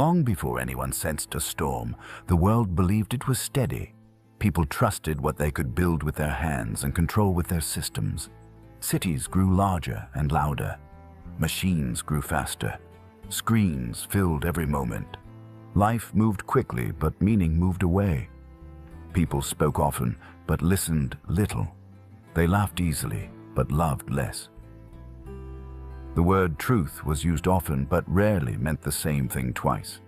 Long before anyone sensed a storm, the world believed it was steady. People trusted what they could build with their hands and control with their systems. Cities grew larger and louder. Machines grew faster. Screens filled every moment. Life moved quickly, but meaning moved away. People spoke often, but listened little. They laughed easily, but loved less. The word truth was used often, but rarely meant the same thing twice.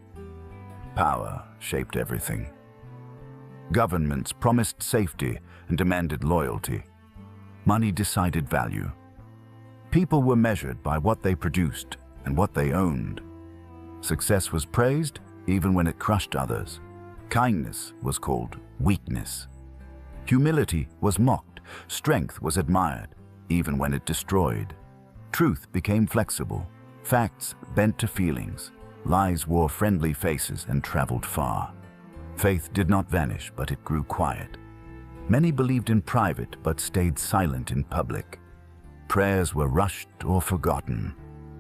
Power shaped everything. Governments promised safety and demanded loyalty. Money decided value. People were measured by what they produced and what they owned. Success was praised even when it crushed others. Kindness was called weakness. Humility was mocked. Strength was admired, even when it destroyed. Truth became flexible. Facts bent to feelings. Lies wore friendly faces and traveled far. Faith did not vanish, but it grew quiet. Many believed in private, but stayed silent in public. Prayers were rushed or forgotten.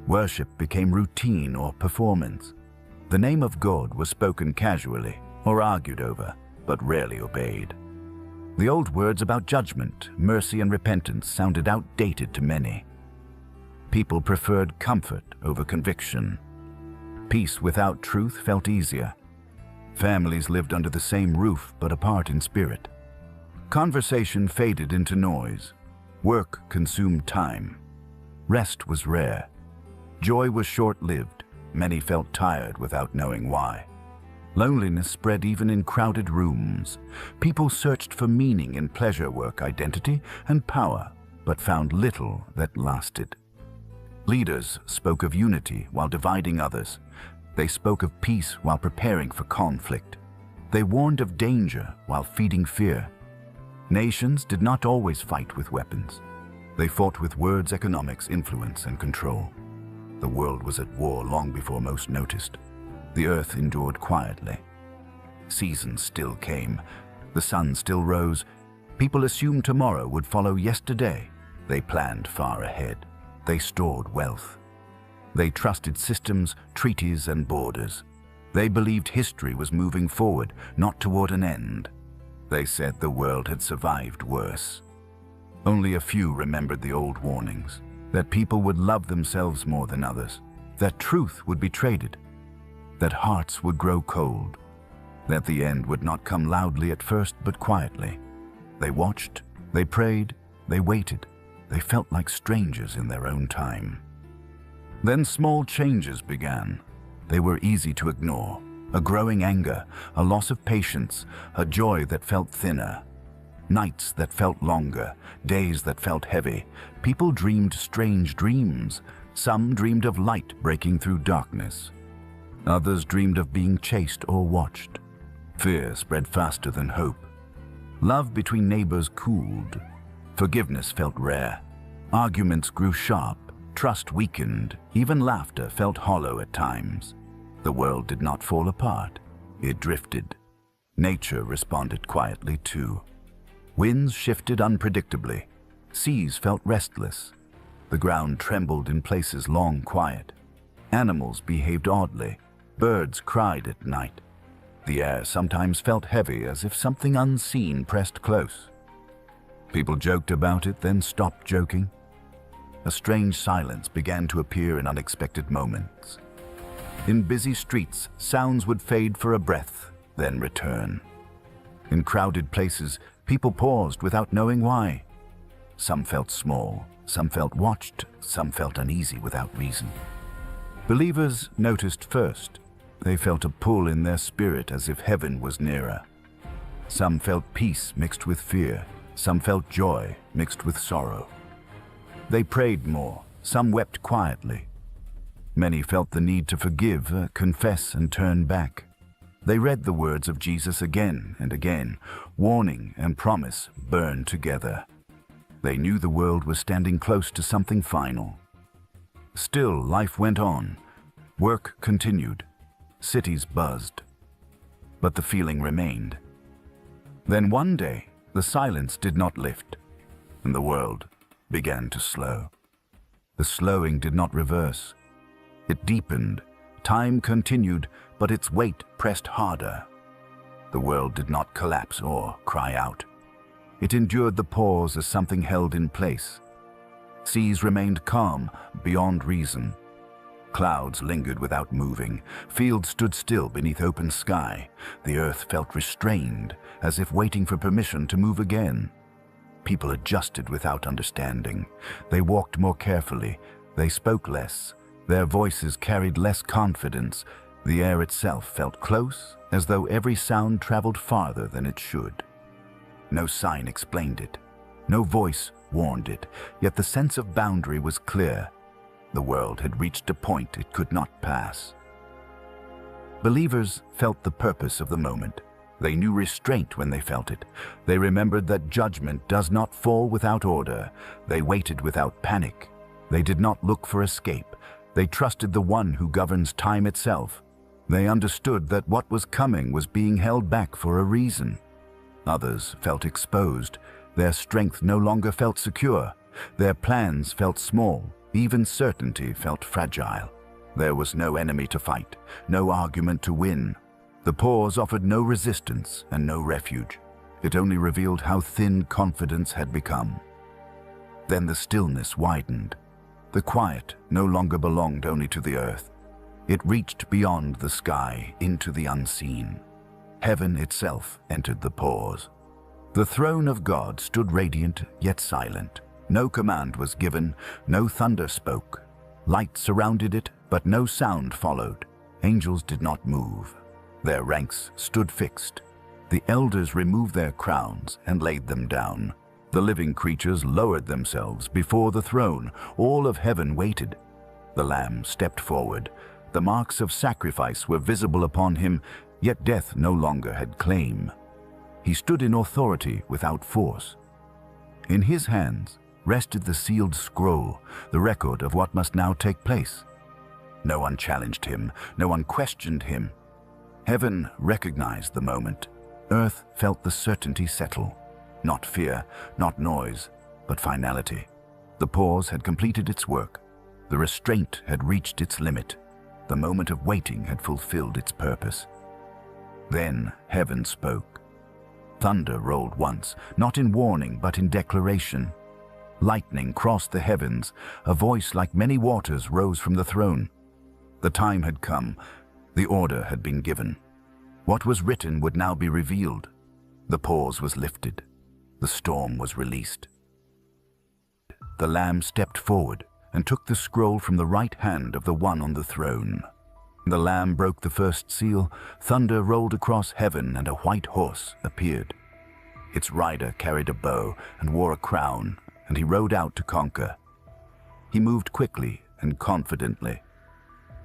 Worship became routine or performance. The name of God was spoken casually or argued over, but rarely obeyed. The old words about judgment, mercy, and repentance sounded outdated to many. People preferred comfort over conviction. Peace without truth felt easier. Families lived under the same roof but apart in spirit. Conversation faded into noise. Work consumed time. Rest was rare. Joy was short-lived. Many felt tired without knowing why. Loneliness spread even in crowded rooms. People searched for meaning in pleasure work, identity, and power, but found little that lasted. Leaders spoke of unity while dividing others. They spoke of peace while preparing for conflict. They warned of danger while feeding fear. Nations did not always fight with weapons. They fought with words, economics, influence, and control. The world was at war long before most noticed. The earth endured quietly. Seasons still came. The sun still rose. People assumed tomorrow would follow yesterday. They planned far ahead. They stored wealth. They trusted systems, treaties, and borders. They believed history was moving forward, not toward an end. They said the world had survived worse. Only a few remembered the old warnings, that people would love themselves more than others, that truth would be traded, that hearts would grow cold, that the end would not come loudly at first but quietly. They watched, they prayed, they waited. They felt like strangers in their own time. Then small changes began. They were easy to ignore. A growing anger, a loss of patience, a joy that felt thinner. Nights that felt longer, days that felt heavy. People dreamed strange dreams. Some dreamed of light breaking through darkness. Others dreamed of being chased or watched. Fear spread faster than hope. Love between neighbors cooled. Forgiveness felt rare. Arguments grew sharp. Trust weakened. Even laughter felt hollow at times. The world did not fall apart. It drifted. Nature responded quietly too. Winds shifted unpredictably. Seas felt restless. The ground trembled in places long quiet. Animals behaved oddly. Birds cried at night. The air sometimes felt heavy, as if something unseen pressed close. People joked about it, then stopped joking. A strange silence began to appear in unexpected moments. In busy streets, sounds would fade for a breath, then return. In crowded places, people paused without knowing why. Some felt small, some felt watched, some felt uneasy without reason. Believers noticed first. They felt a pull in their spirit as if heaven was nearer. Some felt peace mixed with fear. Some felt joy mixed with sorrow. They prayed more. Some wept quietly. Many felt the need to forgive, confess, and turn back. They read the words of Jesus again and again. Warning and promise burned together. They knew the world was standing close to something final. Still, life went on. Work continued. Cities buzzed. But the feeling remained. Then one day, the silence did not lift, and the world began to slow. The slowing did not reverse. It deepened, Time continued, but its weight pressed harder. The world did not collapse or cry out. It endured the pause as something held in place. Seas remained calm beyond reason. Clouds lingered without moving. Fields stood still beneath open sky. The earth felt restrained, as if waiting for permission to move again. People adjusted without understanding. They walked more carefully. They spoke less. Their voices carried less confidence. The air itself felt close, as though every sound traveled farther than it should. No sign explained it. No voice warned it, yet the sense of boundary was clear. The world had reached a point it could not pass. Believers felt the purpose of the moment. They knew restraint when they felt it. They remembered that judgment does not fall without order. They waited without panic. They did not look for escape. They trusted the one who governs time itself. They understood that what was coming was being held back for a reason. Others felt exposed. Their strength no longer felt secure. Their plans felt small. Even certainty felt fragile. There was no enemy to fight, no argument to win. The pause offered no resistance and no refuge. It only revealed how thin confidence had become. Then the stillness widened. The quiet no longer belonged only to the earth. It reached beyond the sky into the unseen. Heaven itself entered the pause. The throne of God stood radiant yet silent. No command was given, no thunder spoke. Light surrounded it, but no sound followed. Angels did not move. Their ranks stood fixed. The elders removed their crowns and laid them down. The living creatures lowered themselves before the throne. All of heaven waited. The Lamb stepped forward. The marks of sacrifice were visible upon him, yet death no longer had claim. He stood in authority without force. In his hands rested the sealed scroll, the record of what must now take place. No one challenged him, no one questioned him. Heaven recognized the moment. Earth felt the certainty settle. Not fear, not noise, but finality. The pause had completed its work. The restraint had reached its limit. The moment of waiting had fulfilled its purpose. Then heaven spoke. Thunder rolled once, not in warning but in declaration. Lightning crossed the heavens. A voice like many waters rose from the throne. The time had come. The order had been given. What was written would now be revealed. The pause was lifted. The storm was released. The Lamb stepped forward and took the scroll from the right hand of the one on the throne. The Lamb broke the first seal. Thunder rolled across heaven and a white horse appeared. Its rider carried a bow and wore a crown, and he rode out to conquer. He moved quickly and confidently.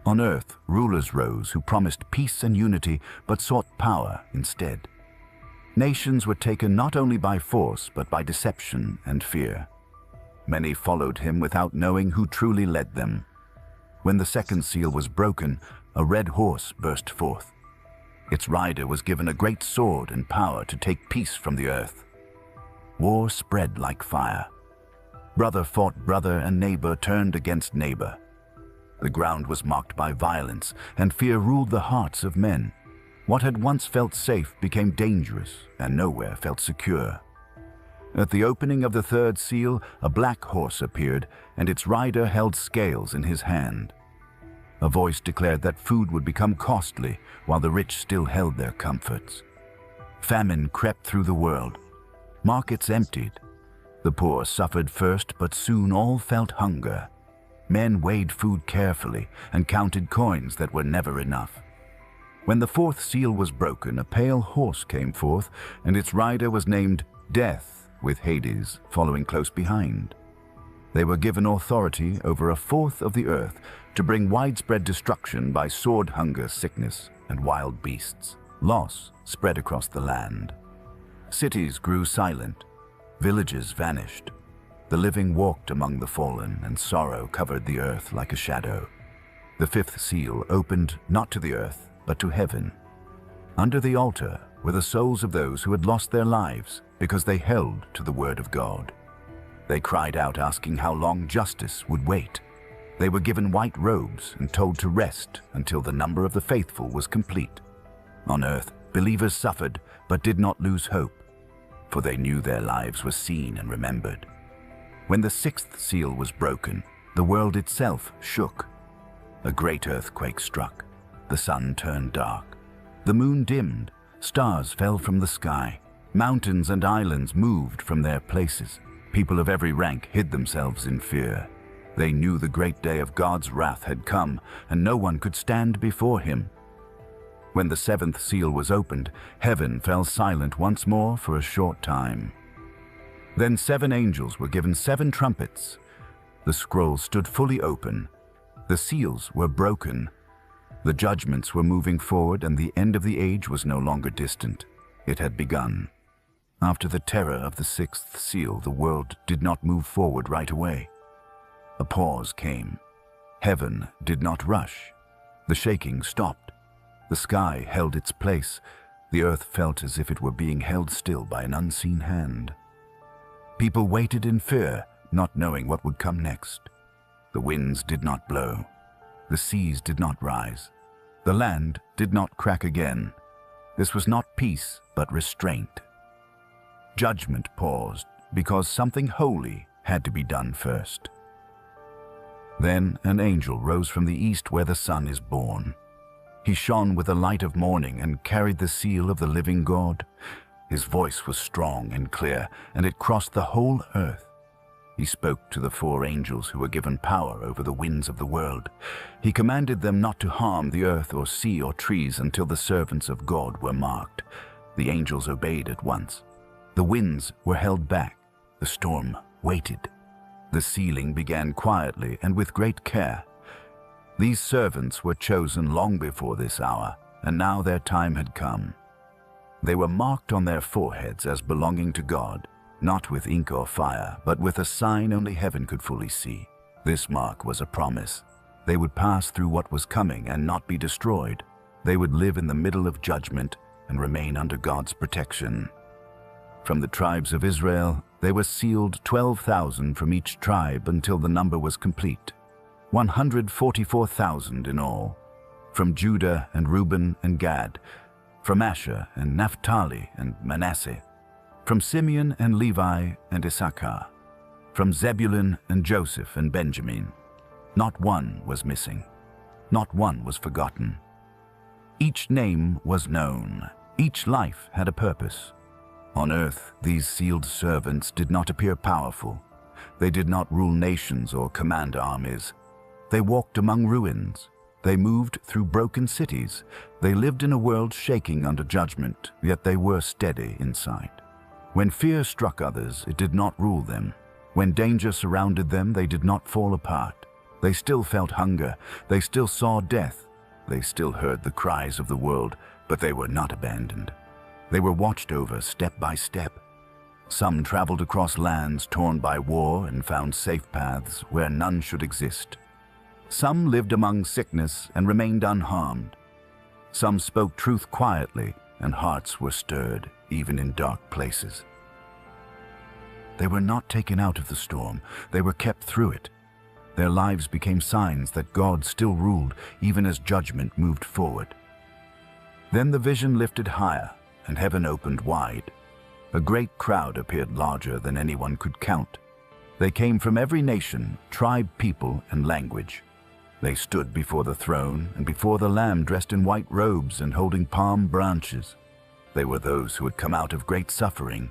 On earth, rulers rose who promised peace and unity, but sought power instead. Nations were taken not only by force, but by deception and fear. Many followed him without knowing who truly led them. When the second seal was broken, a red horse burst forth. Its rider was given a great sword and power to take peace from the earth. War spread like fire. Brother fought brother and neighbor turned against neighbor. The ground was marked by violence, and fear ruled the hearts of men. What had once felt safe became dangerous, and nowhere felt secure. At the opening of the third seal, a black horse appeared, and its rider held scales in his hand. A voice declared that food would become costly, while the rich still held their comforts. Famine crept through the world. Markets emptied. The poor suffered first, but soon all felt hunger. Men weighed food carefully and counted coins that were never enough. When the fourth seal was broken, a pale horse came forth, and its rider was named Death, with Hades following close behind. They were given authority over a fourth of the earth to bring widespread destruction by sword hunger, sickness, and wild beasts. Loss spread across the land. Cities grew silent. Villages vanished. The living walked among the fallen, and sorrow covered the earth like a shadow. The fifth seal opened not to the earth, but to heaven. Under the altar were the souls of those who had lost their lives because they held to the word of God. They cried out asking how long justice would wait. They were given white robes and told to rest until the number of the faithful was complete. On earth, believers suffered but did not lose hope, for they knew their lives were seen and remembered. When the sixth seal was broken, the world itself shook. A great earthquake struck. The sun turned dark. The moon dimmed. Stars fell from the sky. Mountains and islands moved from their places. People of every rank hid themselves in fear. They knew the great day of God's wrath had come, and no one could stand before him. When the seventh seal was opened, heaven fell silent once more for a short time. Then 7 angels were given 7 trumpets. The scroll stood fully open. The seals were broken. The judgments were moving forward, and the end of the age was no longer distant. It had begun. After the terror of the 6th seal, the world did not move forward right away. A pause came. Heaven did not rush. The shaking stopped. The sky held its place. The earth felt as if it were being held still by an unseen hand. People waited in fear, not knowing what would come next. The winds did not blow. The seas did not rise. The land did not crack again. This was not peace, but restraint. Judgment paused because something holy had to be done first. Then an angel rose from the east where the sun is born. He shone with the light of morning and carried the seal of the living God. His voice was strong and clear, and it crossed the whole earth. He spoke to the 4 angels who were given power over the winds of the world. He commanded them not to harm the earth or sea or trees until the servants of God were marked. The angels obeyed at once. The winds were held back. The storm waited. The sealing began quietly and with great care. These servants were chosen long before this hour, and now their time had come. They were marked on their foreheads as belonging to God, not with ink or fire, but with a sign only heaven could fully see. This mark was a promise. They would pass through what was coming and not be destroyed. They would live in the middle of judgment and remain under God's protection. From the tribes of Israel, they were sealed 12,000 from each tribe until the number was complete, 144,000 in all. From Judah and Reuben and Gad, from Asher and Naphtali and Manasseh, from Simeon and Levi and Issachar, from Zebulun and Joseph and Benjamin. Not one was missing. Not one was forgotten. Each name was known. Each life had a purpose. On earth, these sealed servants did not appear powerful. They did not rule nations or command armies. They walked among ruins. They moved through broken cities. They lived in a world shaking under judgment, yet they were steady inside. When fear struck others, it did not rule them. When danger surrounded them, they did not fall apart. They still felt hunger. They still saw death. They still heard the cries of the world, but they were not abandoned. They were watched over step by step. Some traveled across lands torn by war and found safe paths where none should exist. Some lived among sickness and remained unharmed. Some spoke truth quietly, and hearts were stirred, even in dark places. They were not taken out of the storm. They were kept through it. Their lives became signs that God still ruled, even as judgment moved forward. Then the vision lifted higher, and heaven opened wide. A great crowd appeared, larger than anyone could count. They came from every nation, tribe, people, and language. They stood before the throne and before the Lamb, dressed in white robes and holding palm branches. They were those who had come out of great suffering.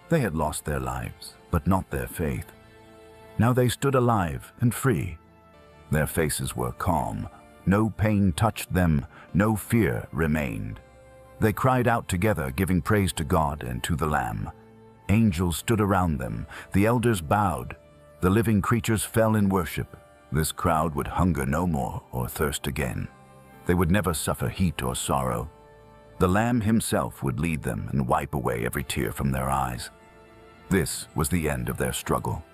They had lost their lives, but not their faith. Now they stood alive and free. Their faces were calm. No pain touched them. No fear remained. They cried out together, giving praise to God and to the Lamb. Angels stood around them. The elders bowed. The living creatures fell in worship. This crowd would hunger no more or thirst again. They would never suffer heat or sorrow. The Lamb himself would lead them and wipe away every tear from their eyes. This was the end of their struggle.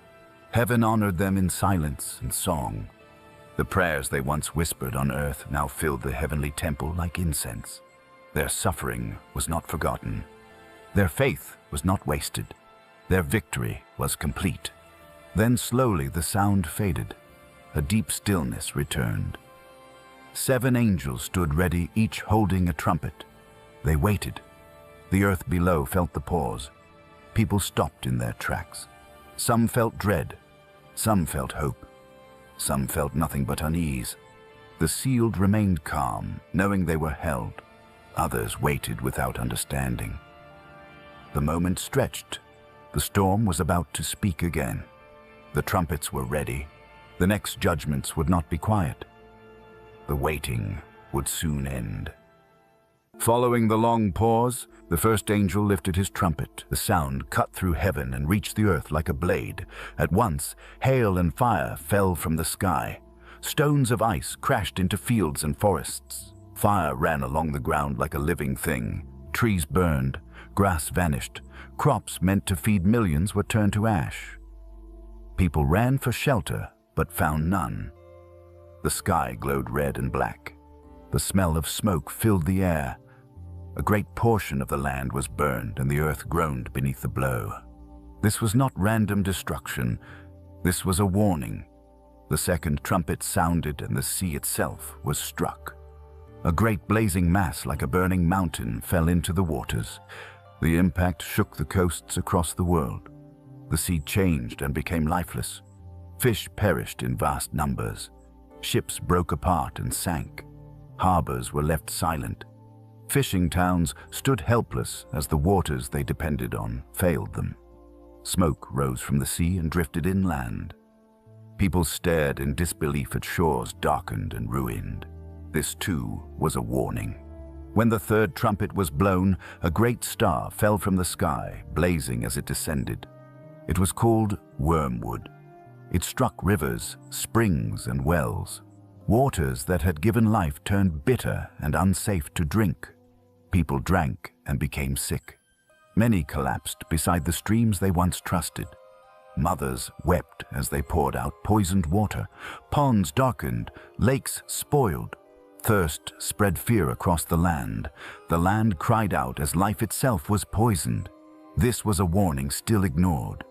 Heaven honored them in silence and song. The prayers they once whispered on earth now filled the heavenly temple like incense. Their suffering was not forgotten. Their faith was not wasted. Their victory was complete. Then slowly the sound faded. a deep stillness returned. 7 angels stood ready, each holding a trumpet. They waited. The earth below felt the pause. People stopped in their tracks. Some felt dread. Some felt hope. Some felt nothing but unease. The sealed remained calm, knowing they were held. Others waited without understanding. The moment stretched. The storm was about to speak again. The trumpets were ready. The next judgments would not be quiet. The waiting would soon end. Following the long pause, the first angel lifted his trumpet. The sound cut through heaven and reached the earth like a blade. At once, hail and fire fell from the sky. Stones of ice crashed into fields and forests. Fire ran along the ground like a living thing. Trees burned, grass vanished. Crops meant to feed millions were turned to ash. People ran for shelter, but found none. The sky glowed red and black. The smell of smoke filled the air. A great portion of the land was burned, and the earth groaned beneath the blow. This was not random destruction. This was a warning. The second trumpet sounded, and the sea itself was struck. A great blazing mass like a burning mountain fell into the waters. The impact shook the coasts across the world. The sea changed and became lifeless. Fish perished in vast numbers. Ships broke apart and sank. Harbors were left silent. Fishing towns stood helpless as the waters they depended on failed them. Smoke rose from the sea and drifted inland. People stared in disbelief at shores darkened and ruined. This too was a warning. When the third trumpet was blown, a great star fell from the sky, blazing as it descended. It was called wormwood. It struck rivers, springs, and wells. Waters that had given life turned bitter and unsafe to drink. People drank and became sick. Many collapsed beside the streams they once trusted. Mothers wept as they poured out poisoned water. Ponds darkened, lakes spoiled. Thirst spread fear across the land. The land cried out as life itself was poisoned. This was a warning still ignored.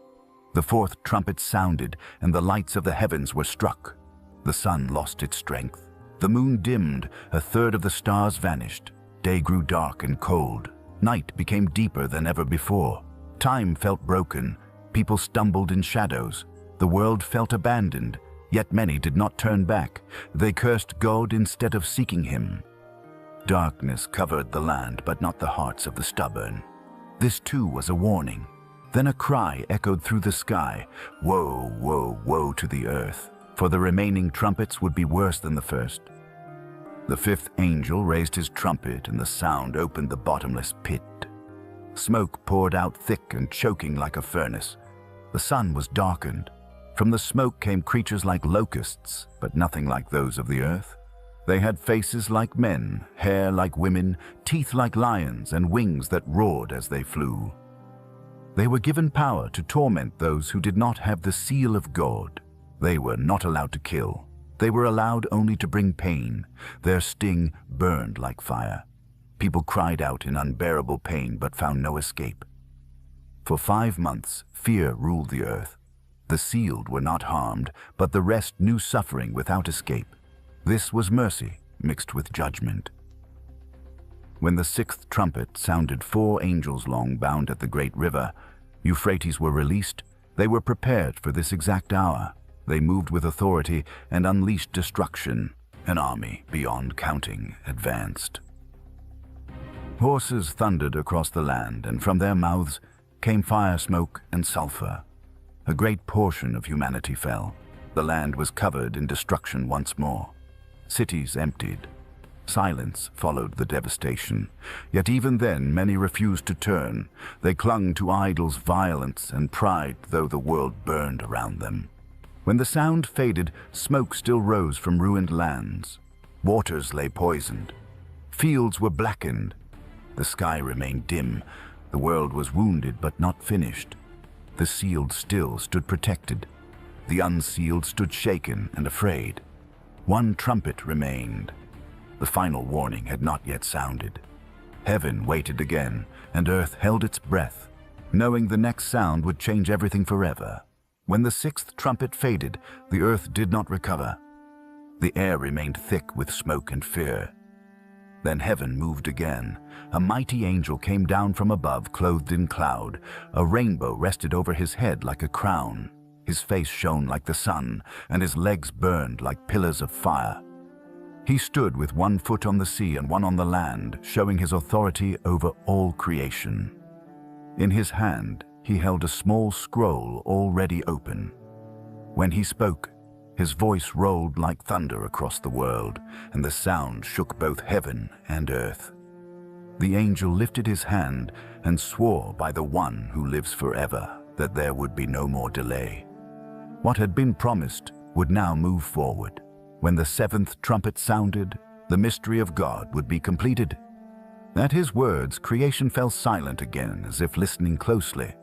The fourth trumpet sounded, and the lights of the heavens were struck. The sun lost its strength. The moon dimmed, a third of the stars vanished. Day grew dark and cold. Night became deeper than ever before. Time felt broken. People stumbled in shadows. The world felt abandoned, yet many did not turn back. They cursed God instead of seeking Him. Darkness covered the land, but not the hearts of the stubborn. This too was a warning. Then a cry echoed through the sky, "Woe, woe, woe to the earth," for the remaining trumpets would be worse than the first. The fifth angel raised his trumpet, and the sound opened the bottomless pit. Smoke poured out thick and choking like a furnace. The sun was darkened. From the smoke came creatures like locusts, but nothing like those of the earth. They had faces like men, hair like women, teeth like lions, and wings that roared as they flew. They were given power to torment those who did not have the seal of God. They were not allowed to kill. They were allowed only to bring pain. Their sting burned like fire. People cried out in unbearable pain but found no escape. For 5 months, fear ruled the earth. The sealed were not harmed, but the rest knew suffering without escape. This was mercy mixed with judgment. When the sixth trumpet sounded, 4 angels long bound at the great river, Euphrates, were released. They were prepared for this exact hour. They moved with authority and unleashed destruction. An army beyond counting advanced. Horses thundered across the land, and from their mouths came fire, smoke, and sulfur. A great portion of humanity fell. The land was covered in destruction once more. Cities emptied. Silence followed the devastation. Yet even then, many refused to turn. They clung to idols, violence, and pride, though the world burned around them. When the sound faded, smoke still rose from ruined lands. Waters lay poisoned. Fields were blackened. The sky remained dim. The world was wounded but not finished. The sealed still stood protected. The unsealed stood shaken and afraid. One trumpet remained. The final warning had not yet sounded. Heaven waited again, and earth held its breath, knowing the next sound would change everything forever. When the sixth trumpet faded, the earth did not recover. The air remained thick with smoke and fear. Then heaven moved again. A mighty angel came down from above, clothed in cloud. A rainbow rested over his head like a crown. His face shone like the sun, and his legs burned like pillars of fire. He stood with one foot on the sea and one on the land, showing his authority over all creation. In his hand, he held a small scroll already open. When he spoke, his voice rolled like thunder across the world, and the sound shook both heaven and earth. The angel lifted his hand and swore by the one who lives forever that there would be no more delay. What had been promised would now move forward. When the seventh trumpet sounded, the mystery of God would be completed. At his words, creation fell silent again, as if listening closely.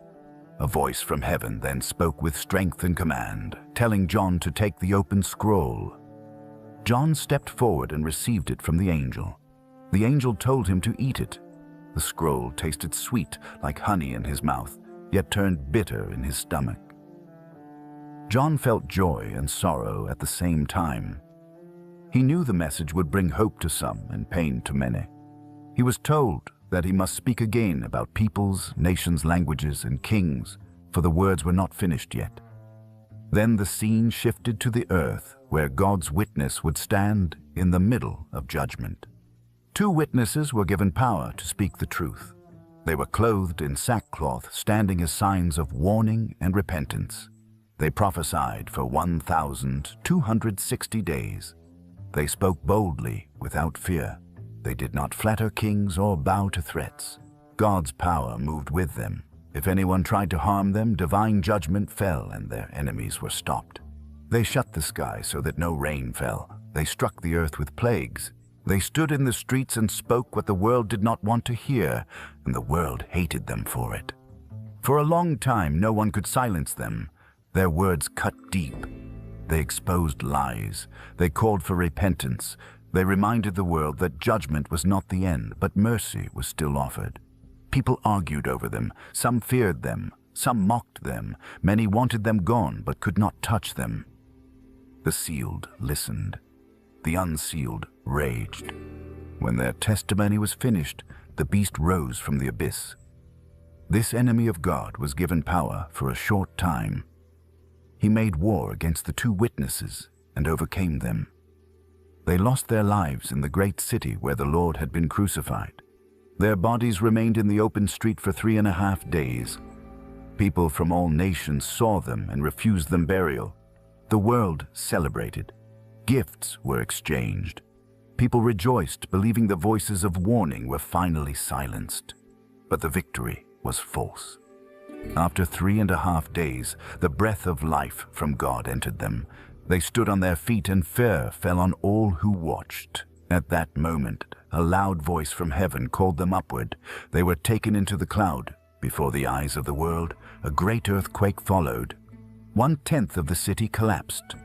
A voice from heaven then spoke with strength and command, telling John to take the open scroll. John stepped forward and received it from the angel. The angel told him to eat it. The scroll tasted sweet like honey in his mouth, yet turned bitter in his stomach. John felt joy and sorrow at the same time. He knew the message would bring hope to some and pain to many. He was told that he must speak again about peoples, nations, languages, and kings, for the words were not finished yet. Then the scene shifted to the earth, where God's witness would stand in the middle of judgment. Two witnesses were given power to speak the truth. They were clothed in sackcloth, standing as signs of warning and repentance. They prophesied for 1,260 days. They spoke boldly, without fear. They did not flatter kings or bow to threats. God's power moved with them. If anyone tried to harm them, divine judgment fell and their enemies were stopped. They shut the sky so that no rain fell. They struck the earth with plagues. They stood in the streets and spoke what the world did not want to hear, and the world hated them for it. For a long time, no one could silence them. Their words cut deep. They exposed lies. They called for repentance. They reminded the world that judgment was not the end, but mercy was still offered. People argued over them. Some feared them. Some mocked them. Many wanted them gone, but could not touch them. The sealed listened. The unsealed raged. When their testimony was finished, the beast rose from the abyss. This enemy of God was given power for a short time. He made war against the two witnesses and overcame them. They lost their lives in the great city where the Lord had been crucified. Their bodies remained in the open street for 3.5 days. People from all nations saw them and refused them burial. The world celebrated. Gifts were exchanged. People rejoiced, believing the voices of warning were finally silenced. But the victory was false. After 3.5 days, the breath of life from God entered them. They stood on their feet, and fear fell on all who watched. At that moment, a loud voice from heaven called them upward. They were taken into the cloud. Before the eyes of the world, a great earthquake followed. 1/10 of the city collapsed.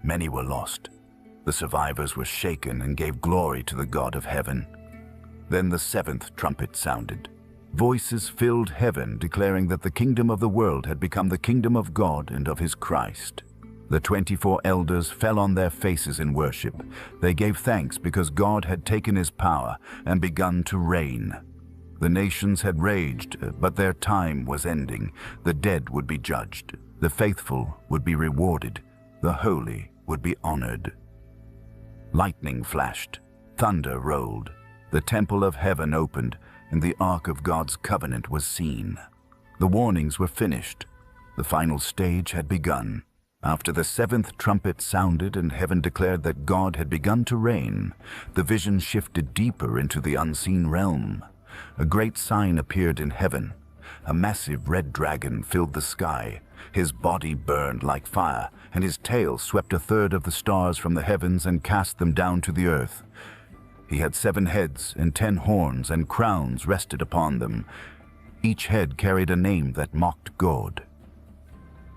Many were lost. The survivors were shaken and gave glory to the God of heaven. Then the seventh trumpet sounded. Voices filled heaven, declaring that the kingdom of the world had become the kingdom of God and of his Christ. The 24 elders fell on their faces in worship. They gave thanks because God had taken his power and begun to reign. The nations had raged, but their time was ending. The dead would be judged. The faithful would be rewarded. The holy would be honored. Lightning flashed. Thunder rolled. The temple of heaven opened, and the ark of God's covenant was seen. The warnings were finished. The final stage had begun. After the seventh trumpet sounded and heaven declared that God had begun to reign, the vision shifted deeper into the unseen realm. A great sign appeared in heaven. A massive red dragon filled the sky. His body burned like fire, and his tail swept 1/3 of the stars from the heavens and cast them down to the earth. He had 7 heads and 10 horns, and crowns rested upon them. Each head carried a name that mocked God.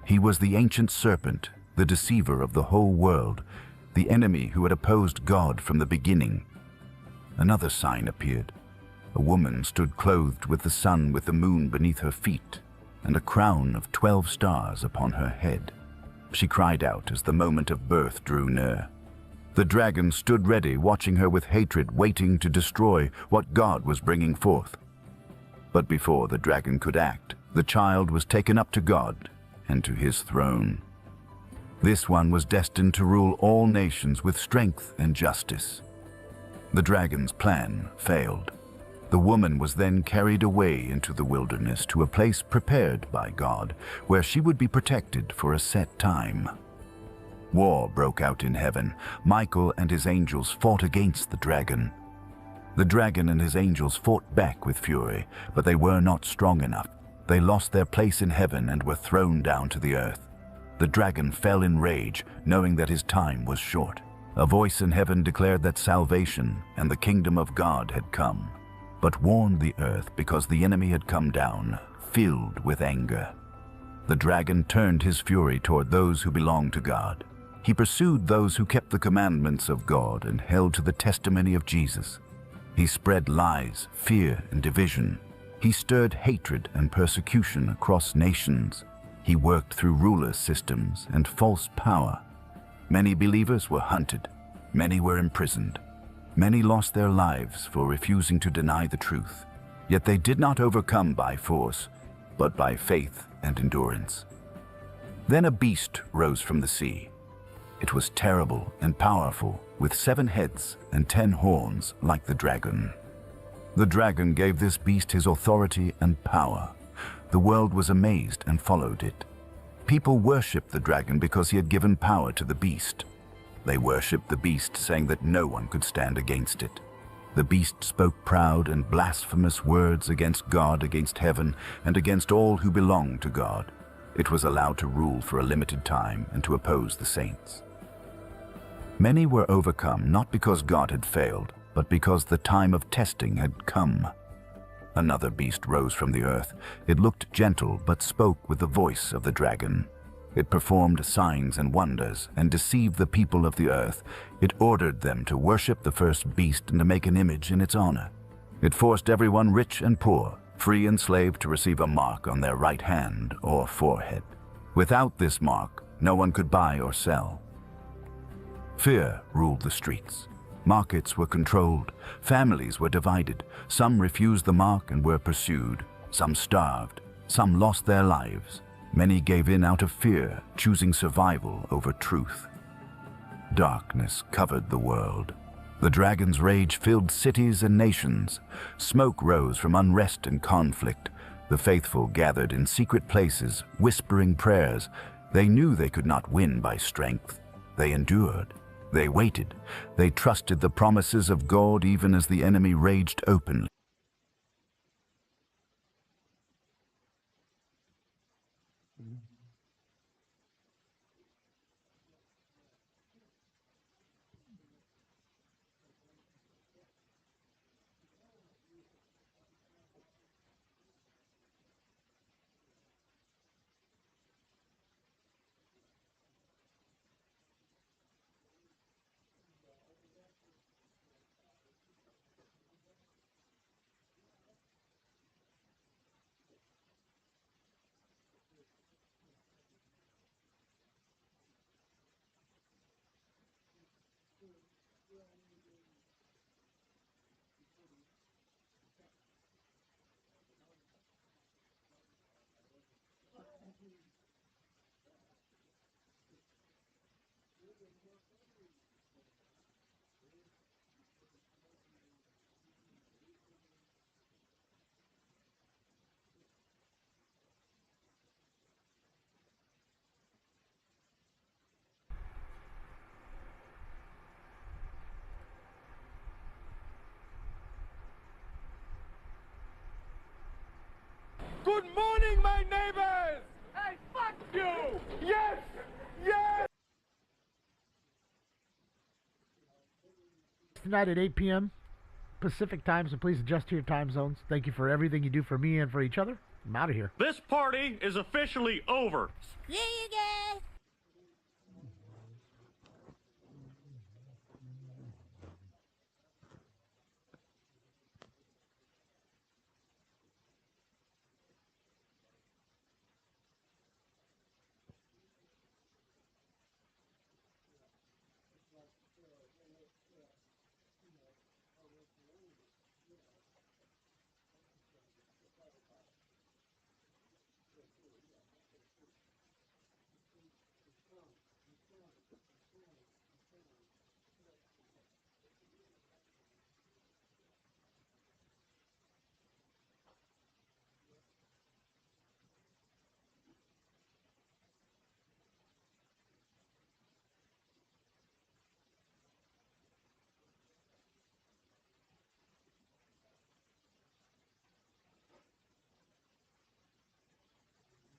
He was the ancient serpent, the deceiver of the whole world, the enemy who had opposed God from the beginning. Another sign appeared. A woman stood clothed with the sun, with the moon beneath her feet. and a crown of 12 stars upon her head. She cried out as the moment of birth drew near. The dragon stood ready, watching her with hatred, waiting to destroy what God was bringing forth. But before the dragon could act, the child was taken up to God and to his throne. This one was destined to rule all nations with strength and justice. The dragon's plan failed. The woman was then carried away into the wilderness to a place prepared by God, where she would be protected for a set time. War broke out in heaven. Michael and his angels fought against the dragon. The dragon and his angels fought back with fury, but they were not strong enough. They lost their place in heaven and were thrown down to the earth. The dragon fell in rage, knowing that his time was short. A voice in heaven declared that salvation and the kingdom of God had come, but warned the earth because the enemy had come down, filled with anger. The dragon turned his fury toward those who belonged to God. He pursued those who kept the commandments of God and held to the testimony of Jesus. He spread lies, fear, and division. He stirred hatred and persecution across nations. He worked through ruler systems and false power. Many believers were hunted. Many were imprisoned. Many lost their lives for refusing to deny the truth. Yet they did not overcome by force, but by faith and endurance. Then a beast rose from the sea. It was terrible and powerful, with 7 heads and 10 horns like the dragon. The dragon gave this beast his authority and power. The world was amazed and followed it. People worshipped the dragon because he had given power to the beast. They worshipped the beast, saying that no one could stand against it. The beast spoke proud and blasphemous words against God, against heaven, and against all who belonged to God. It was allowed to rule for a limited time and to oppose the saints. Many were overcome not because God had failed, but because the time of testing had come. Another beast rose from the earth. It looked gentle but spoke with the voice of the dragon. It performed signs and wonders and deceived the people of the earth. It ordered them to worship the first beast and to make an image in its honor. It forced everyone, rich and poor, free and slave, to receive a mark on their right hand or forehead. Without this mark, no one could buy or sell. Fear ruled the streets. Markets were controlled. Families were divided. Some refused the mark and were pursued. Some starved. Some lost their lives. Many gave in out of fear, choosing survival over truth. Darkness covered the world. The dragon's rage filled cities and nations. Smoke rose from unrest and conflict. The faithful gathered in secret places, whispering prayers. They knew they could not win by strength. They endured. They waited. They trusted the promises of God even as the enemy raged openly. Good morning, my neighbors! Hey, fuck you! Yes! Yes! Tonight at 8 p.m. Pacific time, so please adjust to your time zones. Thank you for everything you do for me and for each other. I'm out of here. This party is officially over. See you guys!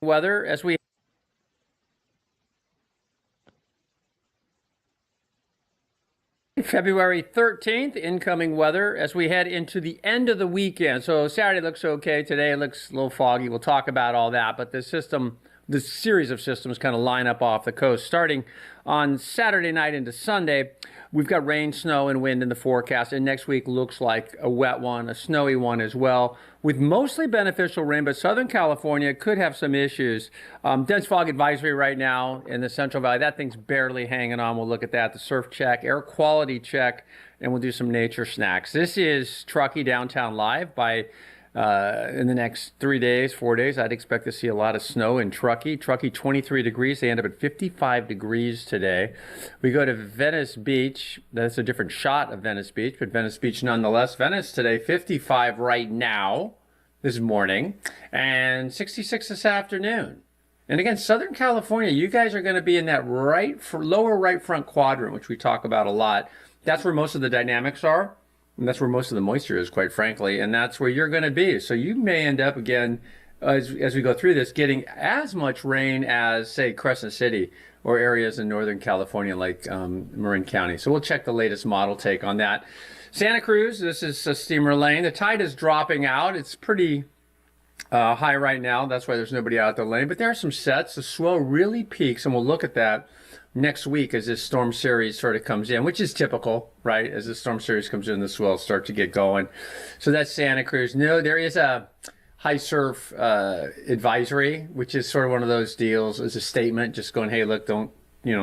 weather as we February 13th, incoming weather as we head into the end of the weekend. So Saturday looks okay. Today it looks a little foggy. We'll talk about all that. But the series of systems kind of line up off the coast. Starting on Saturday night into Sunday, we've got rain, snow, and wind in the forecast. And next week looks like a wet one, a snowy one as well, with mostly beneficial rain. But Southern California could have some issues. Dense fog advisory right now in the Central Valley. That thing's barely hanging on. We'll look at that. The surf check, air quality check, and we'll do some nature snacks. This is Truckee Downtown Live by... in the next 3 days, 4 days, I'd expect to see a lot of snow in Truckee. Truckee, 23 degrees. They end up at 55 degrees today. We go to Venice Beach. That's a different shot of Venice Beach, but Venice Beach nonetheless. Venice today, 55 right now, this morning, and 66 this afternoon. And again, Southern California, you guys are going to be in that lower right front quadrant, which we talk about a lot. That's where most of the dynamics are. And that's where most of the moisture is, quite frankly, and that's where you're going to be. So you may end up, again, as we go through this, getting as much rain as, say, Crescent City or areas in Northern California like Marin County. So we'll check the latest model take on that. Santa Cruz, this is a steamer lane. The tide is dropping out. It's pretty high right now. That's why there's nobody out at the lane. But there are some sets. The swell really peaks, and we'll look at that next week as this storm series sort of comes in, which is typical, right? As the storm series comes in, the swells start to get going. So that's Santa Cruz. No, there is a high surf advisory, which is sort of one of those deals as a statement, just going, hey, look, don't,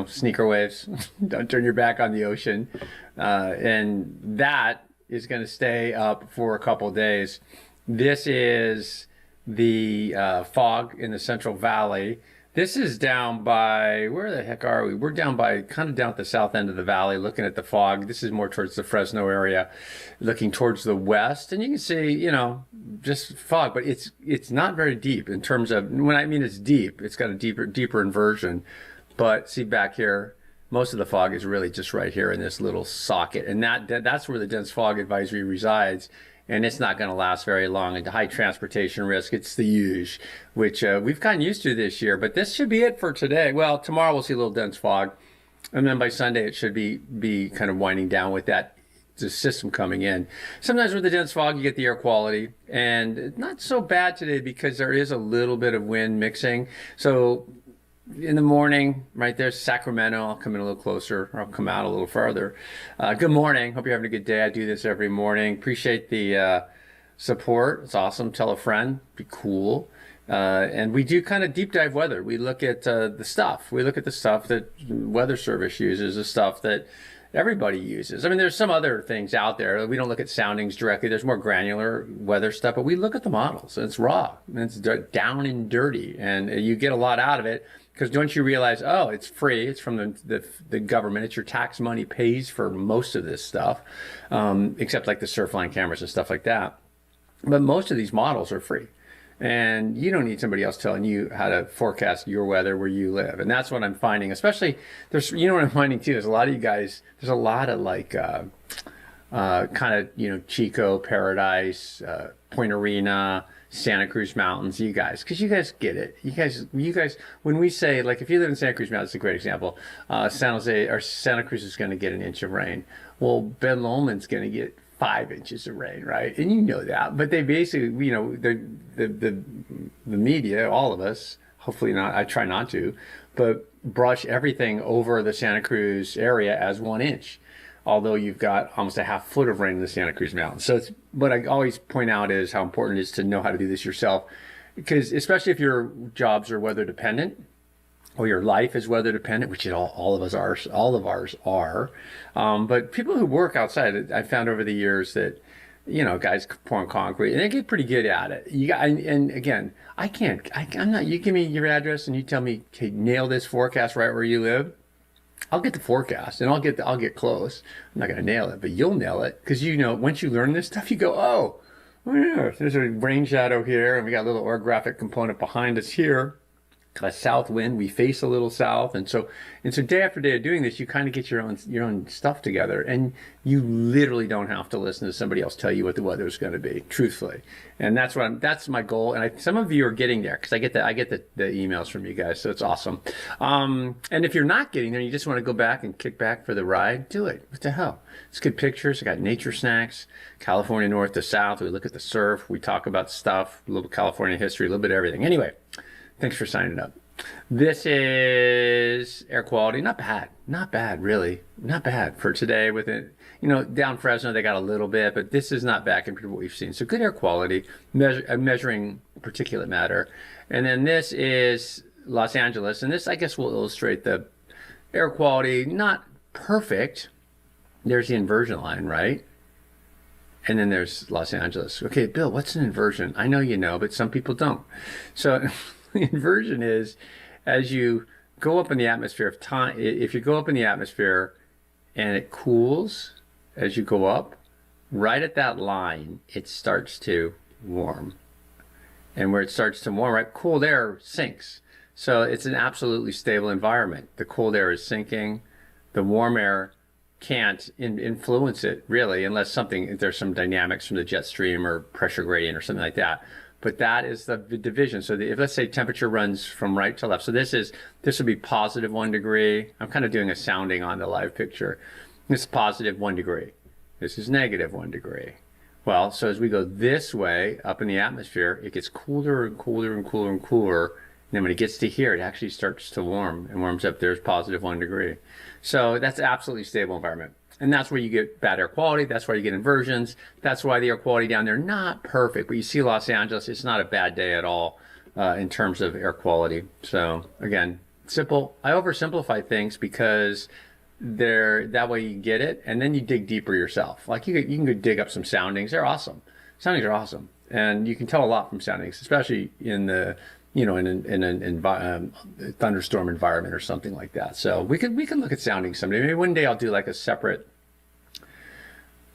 sneaker waves, don't turn your back on the ocean. And that is going to stay up for a couple days. This is the fog in the Central Valley. This is down by, where the heck are we? We're down by, kind of down at the south end of the valley, looking at the fog. This is more towards the Fresno area, looking towards the west. And you can see, just fog, but it's not very deep in terms of, when I mean it's deep, it's got a deeper inversion. But see back here, most of the fog is really just right here in this little socket. And that's where the dense fog advisory resides. And it's not going to last very long. And high transportation risk, it's the huge, which we've gotten used to this year. But this should be it for today. Well, tomorrow we'll see a little dense fog. And then by Sunday, it should be kind of winding down with that the system coming in. Sometimes with the dense fog, you get the air quality. And not so bad today because there is a little bit of wind mixing. So in the morning, right there's Sacramento. I'll come in a little closer, or I'll come out a little farther. Good morning. Hope you're having a good day. I do this every morning. Appreciate the support. It's awesome. Tell a friend. Be cool. And we do kind of deep dive weather. We look at the stuff. We look at the stuff that Weather Service uses, the stuff that everybody uses. I mean, there's some other things out there. We don't look at soundings directly. There's more granular weather stuff, but we look at the models. And it's raw. And it's down and dirty. And you get a lot out of it. Because don't you realize, oh, it's free. It's from the government. It's your tax money pays for most of this stuff, except like the Surfline cameras and stuff like that. But most of these models are free. And you don't need somebody else telling you how to forecast your weather where you live. And that's what I'm finding. Especially, what I'm finding too is a lot of you guys, there's a lot of like kind of, Chico, Paradise, Point Arena, Santa Cruz Mountains, you guys, because you guys get it. You guys, when we say, like, if you live in Santa Cruz Mountains, it's a great example. San Jose or Santa Cruz is going to get an inch of rain. Well, Ben Lomond's going to get 5 inches of rain, right? And you know that. But they basically, the media, all of us, hopefully not, I try not to, but brush everything over the Santa Cruz area as 1 inch. Although you've got almost a half foot of rain in the Santa Cruz Mountains. So it's, what I always point out is how important it is to know how to do this yourself. Because especially if your jobs are weather dependent, or your life is weather dependent, which all of ours are. But people who work outside, I've found over the years that, guys pouring concrete, and they get pretty good at it. And again, I'm not, you give me your address and you tell me, okay, nail this forecast right where you live. I'll get the forecast and I'll get close. I'm not going to nail it, but you'll nail it. Because once you learn this stuff, you go, oh yeah, there's a rain shadow here and we got a little orographic component behind us here. a south wind. We face a little south, and so day after day of doing this, you kind of get your own stuff together, and you literally don't have to listen to somebody else tell you what the weather is going to be, truthfully. And that's my goal. And some of you are getting there, because I get the emails from you guys, so it's awesome. And if you're not getting there, you just want to go back and kick back for the ride, do it. What the hell? It's good pictures. I got nature snacks, California north to south. We look at the surf. We talk about stuff, a little California history, a little bit of everything. Anyway. Thanks for signing up. This is air quality. Not bad, really. Not bad for today with it. Down Fresno, they got a little bit, but this is not bad compared to what we've seen. So good air quality, measuring particulate matter. And then this is Los Angeles. And this, I guess, will illustrate the air quality. Not perfect. There's the inversion line, right? And then there's Los Angeles. Okay, Bill, what's an inversion? I know you know, but some people don't. So the inversion is as you go up in the atmosphere if you go up in the atmosphere and it cools as you go up, right at that line, it starts to warm. And where it starts to warm, right, cold air sinks. So it's an absolutely stable environment. The cold air is sinking. The warm air can't influence it, really, unless there's some dynamics from the jet stream or pressure gradient or something like that. But that is the division. So if, let's say, temperature runs from right to left. So this would be positive 1 degree. I'm kind of doing a sounding on the live picture. This is positive 1 degree. This is negative 1 degree. Well, so as we go this way up in the atmosphere, it gets cooler and cooler and cooler and cooler. And then when it gets to here, it actually starts to warm and warms up. There's positive 1 degree. So that's an absolutely stable environment. And that's where you get bad air quality. That's why you get inversions. That's why the air quality down there, not perfect. But you see Los Angeles, it's not a bad day at all in terms of air quality. So again, simple. I oversimplify things because that way you get it. And then you dig deeper yourself. Like you can go dig up some soundings. They're awesome. Soundings are awesome. And you can tell a lot from soundings, especially in the in a thunderstorm environment or something like that. So we can look at sounding someday. Maybe one day I'll do like a separate.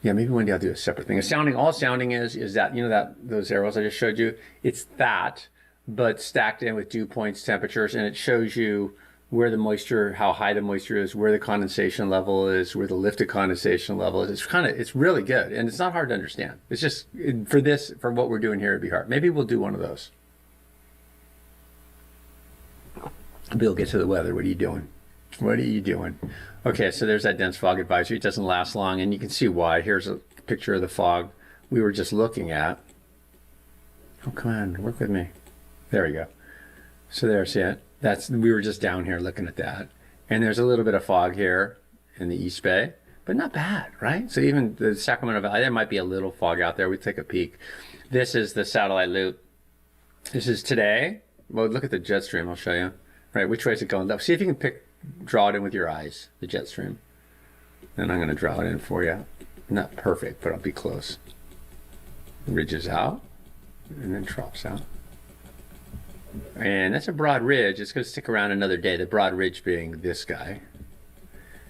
Yeah, maybe one day I'll do a separate thing. All sounding is that those arrows I just showed you. It's that, but stacked in with dew points, temperatures, and it shows you where the moisture, how high the moisture is, where the condensation level is, where the lifted condensation level is. It's really good, and it's not hard to understand. It's just for what we're doing here, it'd be hard. Maybe we'll do one of those. Bill, get to the weather. What are you doing? What are you doing? Okay, so there's that dense fog advisory. It doesn't last long, and you can see why. Here's a picture of the fog we were just looking at. Oh, come on, work with me. There we go. So there, see it? We were just down here looking at that. And there's a little bit of fog here in the East Bay, but not bad, right? So even the Sacramento Valley, there might be a little fog out there. We take a peek. This is the satellite loop. This is today. Well, look at the jet stream. I'll show you. Right, which way is it going? See if you can draw it in with your eyes, the jet stream. And I'm going to draw it in for you. Not perfect, but I'll be close. Ridges out, and then troughs out. And that's a broad ridge. It's going to stick around another day. The broad ridge being this guy.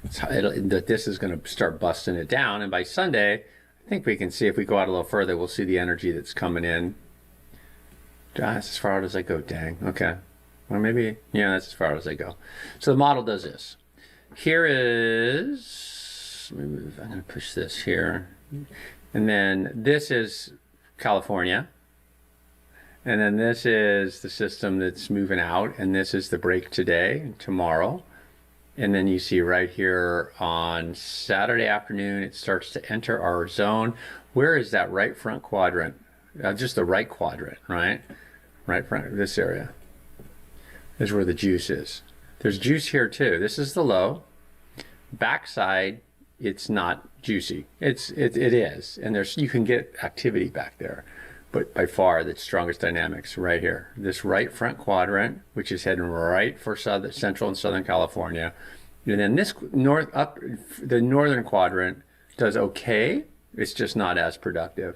This is going to start busting it down. And by Sunday, I think we can see, if we go out a little further, we'll see the energy that's coming in. That's as far out as I go, dang. Okay. Or maybe, yeah, that's as far as I go. So the model does this. Here is, I'm going to push this here. And then this is California. And then this is the system that's moving out. And this is the break today and tomorrow. And then you see right here on Saturday afternoon, it starts to enter our zone. Where is that right front quadrant? Just the right quadrant, right? Right front, this area is where the juice is. There's juice here too. This is the low. Backside, it's not juicy. It is, and you can get activity back there, but by far the strongest dynamics right here. This right front quadrant, which is heading right for Central and Southern California, and then this the northern quadrant does okay. It's just not as productive.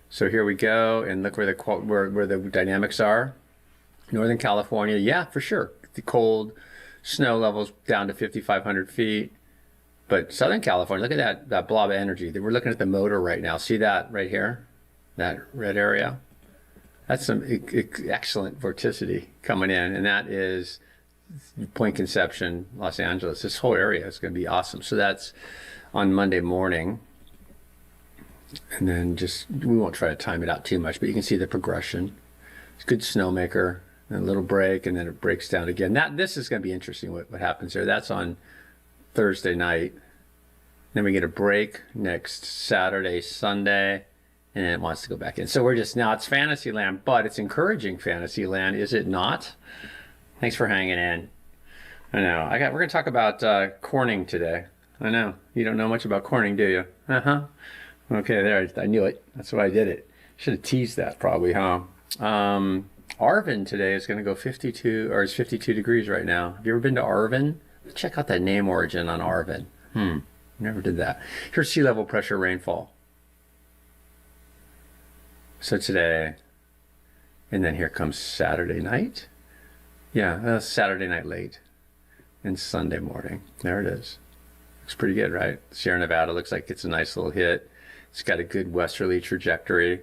So here we go, and look where the dynamics are. Northern California, yeah, for sure. The cold, snow levels down to 5,500 feet. But Southern California, look at that blob of energy. We're looking at the motor right now. See that right here? That red area? That's some excellent vorticity coming in, and that is Point Conception, Los Angeles. This whole area is going to be awesome. So that's on Monday morning. And then we won't try to time it out too much, but you can see the progression. It's a good snowmaker, and a little break, and then it breaks down again. This is going to be interesting what happens there. That's on Thursday night. Then we get a break next Saturday, Sunday, and then it wants to go back in. So we're now it's fantasy land, but it's encouraging fantasy land, is it not? Thanks for hanging in. I know. We're going to talk about Corning today. I know. You don't know much about Corning, do you? Uh-huh. Okay, there. I knew it. That's why I did it. Should have teased that probably, huh? Arvin today is going to go 52, or it's 52 degrees right now. Have you ever been to Arvin? Check out that name origin on Arvin. Never did that. Here's sea level pressure rainfall. So today, and then here comes Saturday night. Yeah, Saturday night late and Sunday morning. There it is. Looks pretty good, right? Sierra Nevada looks like it's a nice little hit. It's got a good westerly trajectory,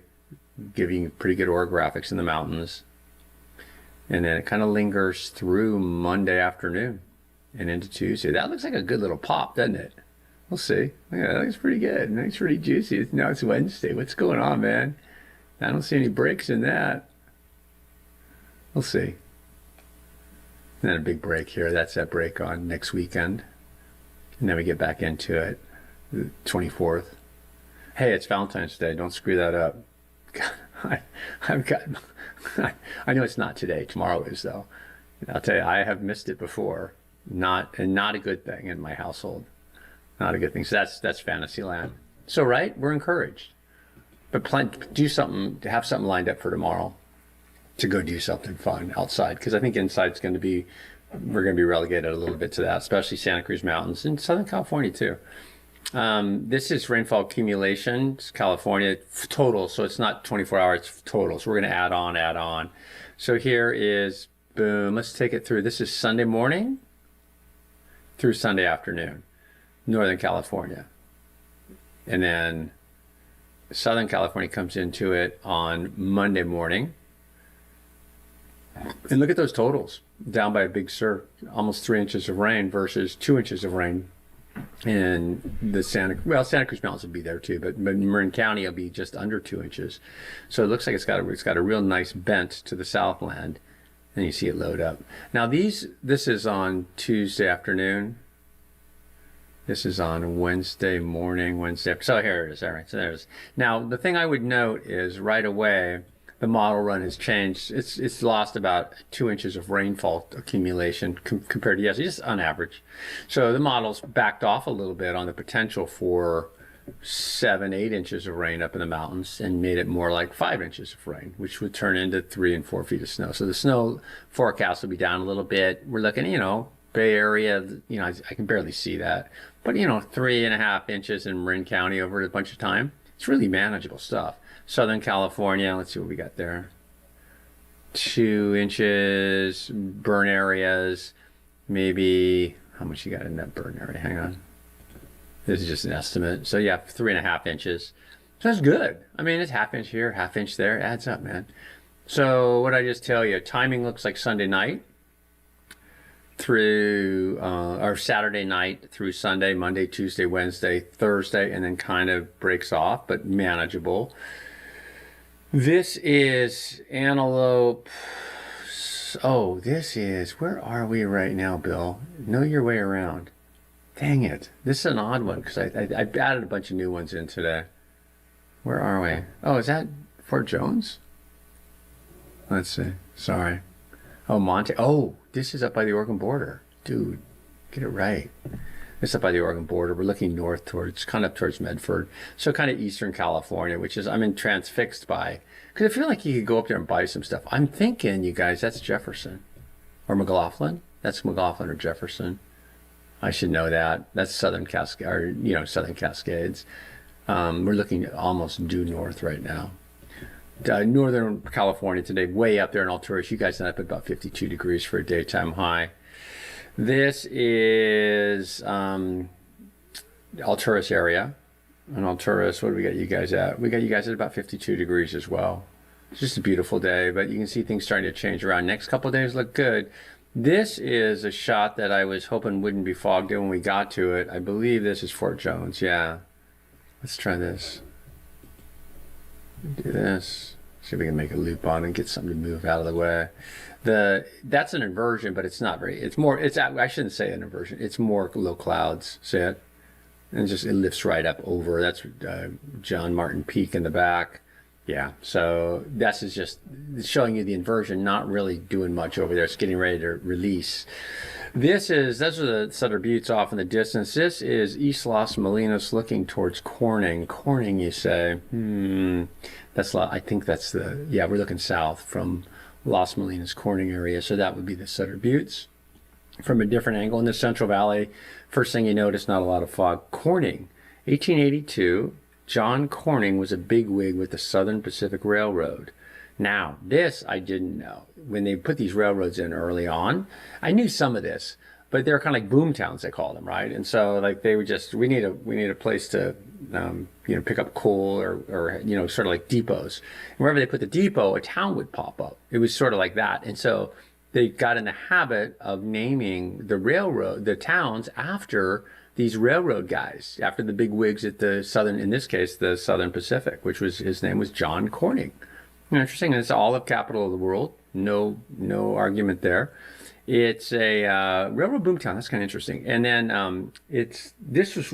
giving pretty good orographics in the mountains. And then it kind of lingers through Monday afternoon and into Tuesday. That looks like a good little pop, doesn't it? We'll see. Yeah, that looks pretty good. That's pretty juicy. Now it's Wednesday. What's going on, man? I don't see any breaks in that. We'll see. And then a big break here. That's that break on next weekend. And then we get back into it, the 24th. Hey, it's Valentine's Day. Don't screw that up. I've got... I know it's not today. Tomorrow is, though. I'll tell you, I have missed it before. Not a good thing in my household. Not a good thing. So that's Fantasyland. So, right, we're encouraged. But have something lined up for tomorrow to go do something fun outside. Because I think inside's we're going to be relegated a little bit to that, especially Santa Cruz Mountains and Southern California too. This is rainfall accumulation. It's California total, so it's not 24 hours total. So we're going to add on. So here is, boom, let's take it through. This is Sunday morning through Sunday afternoon, Northern California. And then Southern California comes into it on Monday morning. And look at those totals, down by a big surf, almost 3 inches of rain versus 2 inches of rain. And the Santa Cruz Mountains will be there too, but Marin County will be just under 2 inches. So it looks like it's got a real nice bent to the Southland, and you see it load up. Now this is on Tuesday afternoon. This is on Wednesday morning, so here it is. All right, so there's. Now the thing I would note is right away the model run has changed. It's lost about 2 inches of rainfall accumulation compared to yesterday, just on average. So the model's backed off a little bit on the potential for 7-8 inches of rain up in the mountains and made it more like 5 inches of rain, which would turn into 3 and 4 feet of snow. So the snow forecast will be down a little bit. We're looking, Bay Area, I can barely see that, but 3.5 inches in Marin County over a bunch of time. It's really manageable stuff. Southern California, let's see what we got there. 2 inches, burn areas, maybe, how much you got in that burn area? Hang on. This is just an estimate. So yeah, 3.5 inches. So that's good. I mean, it's half inch here, half inch there. It adds up, man. So what I just tell you, timing looks like Sunday night through, or Saturday night through Sunday, Monday, Tuesday, Wednesday, Thursday, and then kind of breaks off, but manageable. This is Antelope. Oh, where are we right now, Bill? Know your way around. Dang it. This is an odd one because I added a bunch of new ones in today. Where are we? Oh, is that Fort Jones? Let's see. Sorry. Oh, Monte. Oh, this is up by the Oregon border. Dude, get it right. This is up by the Oregon border. We're looking north towards Medford. So kind of Eastern California, which is I'm transfixed by. Because I feel like you could go up there and buy some stuff. I'm thinking, you guys, that's Jefferson. Or McLaughlin. That's McLaughlin or Jefferson. I should know that. That's Southern Cascades. We're looking almost due north right now. Northern California today, way up there in Alturas. You guys end up at about 52 degrees for a daytime high. This is Alturas area. And Alturas, what do we got you guys at? We got you guys at about 52 degrees as well. It's just a beautiful day, but you can see things starting to change around. Next couple of days look good. This is a shot that I was hoping wouldn't be fogged in when we got to it. I believe this is Fort Jones. Yeah. Let's try this. Do this. See if we can make a loop on and get something to move out of the way. That's an inversion, but it's not very. It's more. I shouldn't say an inversion. It's more low clouds. See it? And it lifts right up over. That's John Martin Peak in the back. Yeah, so this is just showing you the inversion, not really doing much over there. It's getting ready to release. Those are the Southern Buttes off in the distance. This is East Los Molinos looking towards Corning. Corning, you say? I think that's we're looking south from Los Molinos, Corning area. So that would be the Southern Buttes. From a different angle in the Central Valley, first thing you notice, not a lot of fog. Corning, 1882. John Corning was a bigwig with the Southern Pacific Railroad. Now, this I didn't know. When they put these railroads in early on, I knew some of this, but they're kind of like boom towns, they call them, right? And so like they were just, we need a place to, pick up coal or sort of like depots. And wherever they put the depot, a town would pop up. It was sort of like that. And so they got in the habit of naming the towns after these railroad guys, after the big wigs at the Southern, in this case, the Southern Pacific, his name was John Corning. Interesting. It's all of capital of the world. No argument there. It's a railroad boomtown. That's kind of interesting. And then this was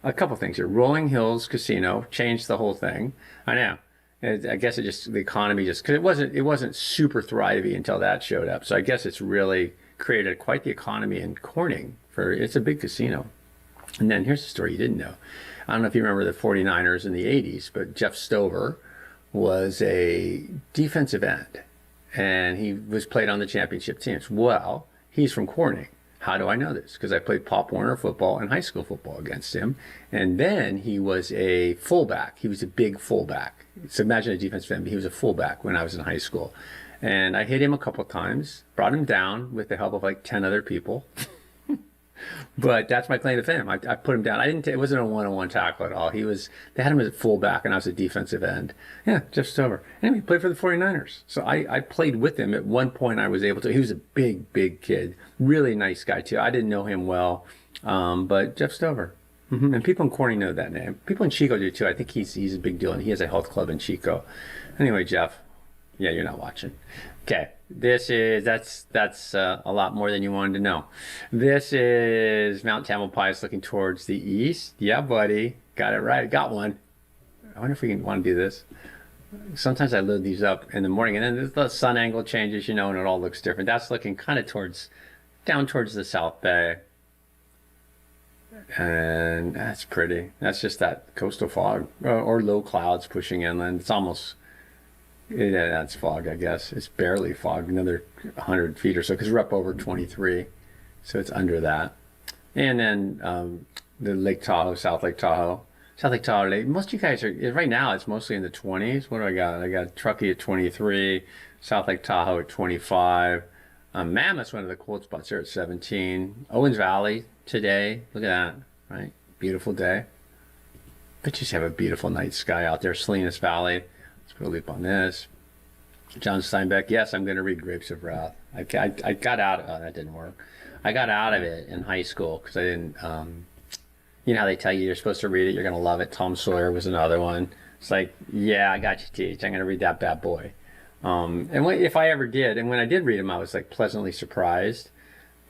a couple things here. Rolling Hills Casino changed the whole thing. I know. I guess the economy because it wasn't super thriving until that showed up. So I guess it's really created quite the economy in Corning. It's a big casino. And then here's the story you didn't know. I don't know if you remember the 49ers in the 80s, but Jeff Stover was a defensive end, and he was played on the championship teams. Well, he's from Corning. How do I know this? Because I played Pop Warner football and high school football against him. And then he was a fullback. He was a big fullback. So imagine a defensive end, but he was a fullback when I was in high school. And I hit him a couple of times, brought him down with the help of like 10 other people. But that's my claim to fame. I put him down. It wasn't a one-on-one tackle at all. They had him as a fullback and I was a defensive end. Yeah, Jeff Stover. Anyway, he played for the 49ers. So I played with him. At one point I was able to. He was a big, big kid. Really nice guy too. I didn't know him well. But Jeff Stover. And people in Corning know that name. People in Chico do too. I think he's a big deal and he has a health club in Chico. Anyway, Jeff. Yeah, you're not watching. Okay, that's a lot more than you wanted to know. This is Mount Tamalpais looking towards the east. Yeah, buddy, got it right. Got one. I wonder if we want to do this. Sometimes I load these up in the morning, and then the sun angle changes, and it all looks different. That's looking kind of down towards the South Bay, and that's pretty. That's just that coastal fog or low clouds pushing inland. It's almost. Yeah, that's fog, I guess. It's barely fog, another 100 feet or so, because we're up over 23, so it's under that. And then the Lake Tahoe, South Lake Tahoe. Most of you guys right now, it's mostly in the 20s. What do I got? I got Truckee at 23, South Lake Tahoe at 25. Mammoth's one of the cold spots there at 17. Owens Valley today, look at that, right? Beautiful day. But just have a beautiful night sky out there. Salinas Valley. Let's put a loop on this. John Steinbeck. Yes, I'm going to read Grapes of Wrath. I got out. Oh, that didn't work. I got out of it in high school because I didn't. You know how they tell you you're supposed to read it, you're going to love it. Tom Sawyer was another one. It's like, yeah, I got you, Teach. I'm going to read that bad boy. If I ever did, and when I did read them, I was like pleasantly surprised.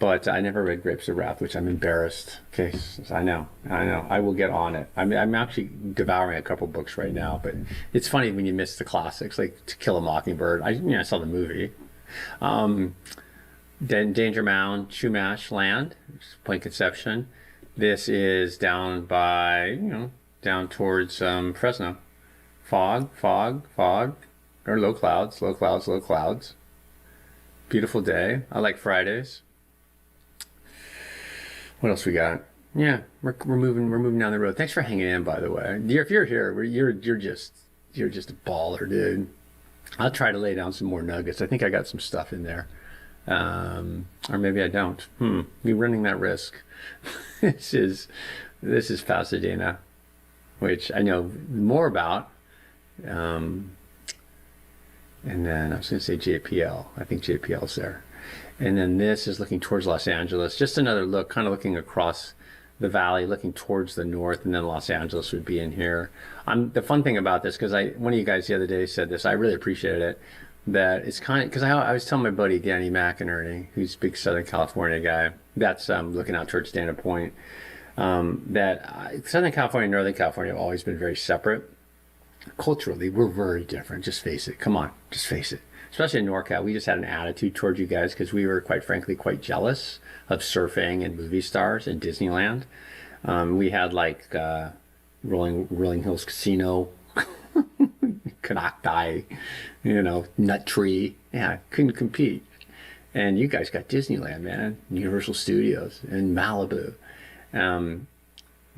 But I never read Grapes of Wrath, which I'm embarrassed. Okay, I know. I will get on it. I'm actually devouring a couple books right now, but it's funny when you miss the classics, like To Kill a Mockingbird. I saw the movie. Then Danger Mound, Chumash Land, Point Conception. This is down by, down towards Fresno. Fog, or low clouds. Beautiful day. I like Fridays. What else we got? Yeah, we're moving down the road. Thanks for hanging in, by the way. If you're here, you're just a baller, dude. I'll try to lay down some more nuggets. I think I got some stuff in there, or maybe I don't. Be running that risk. This is Pasadena, which I know more about. And then I was going to say JPL. I think JPL's there. And then this is looking towards Los Angeles. Just another look, kind of looking across the valley, looking towards the north, and then Los Angeles would be in here. The fun thing about this, because one of you guys the other day said this, I really appreciated it, that it's kind of, because I was telling my buddy Danny McInerney, who's a big Southern California guy, that's looking out towards Dana Point, that Southern California and Northern California have always been very separate. Culturally, we're very different. Just face it. Come on, just face it. Especially in NorCal, we just had an attitude towards you guys because we were, quite frankly, quite jealous of surfing and movie stars in Disneyland. We had like Rolling Hills Casino, Canocti, Nut Tree. Yeah, couldn't compete. And you guys got Disneyland, man, Universal Studios and Malibu.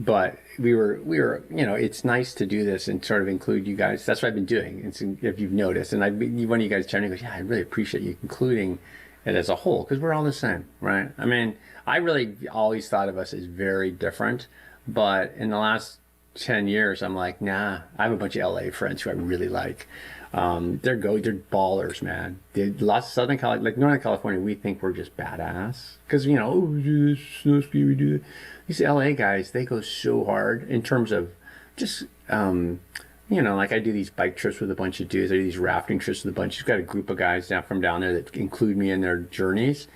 But we were, it's nice to do this and sort of include you guys. That's what I've been doing. If you've noticed, and one of you guys generally goes, yeah, I really appreciate you including it as a whole because we're all the same, right? I mean, I really always thought of us as very different, but in the last 10 years, I'm like, nah, I have a bunch of LA friends who I really like. They're ballers, man. Lots of Southern California, like Northern California, we think we're just badass because oh, we do this, so scary, we do it. These LA guys, they go so hard in terms of just like I do these bike trips with a bunch of dudes. I do these rafting trips with a bunch. You've got a group of guys from down there that include me in their journeys.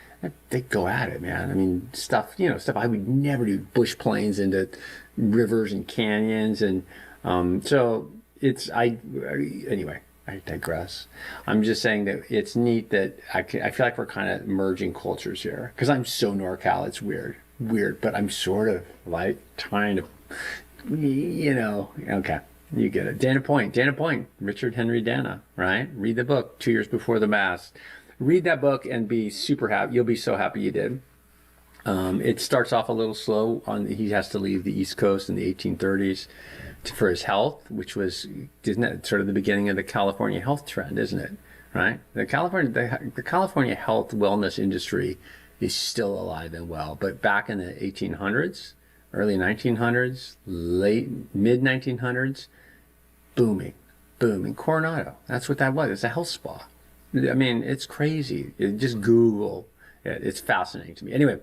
They go at it, man. I mean, stuff I would never do. Bush planes into rivers and canyons, and so it's anyway. I digress. I'm just saying that it's neat that I feel like we're kind of merging cultures here because I'm so NorCal. It's weird, but I'm sort of like trying to, okay, you get it. Dana Point, Richard Henry Dana, right? Read the book, 2 years before the mass. Read that book and be super happy. You'll be so happy you did. It starts off a little slow. He has to leave the East Coast in the 1830s for his health, which was, isn't it sort of the beginning of the California health trend, isn't it? Right? The California health wellness industry is still alive and well, but back in the 1800s, early 1900s, mid 1900s, booming. Coronado. That's what that was. It's a health spa. I mean, it's crazy. Just Google it. It's fascinating to me. Anyway,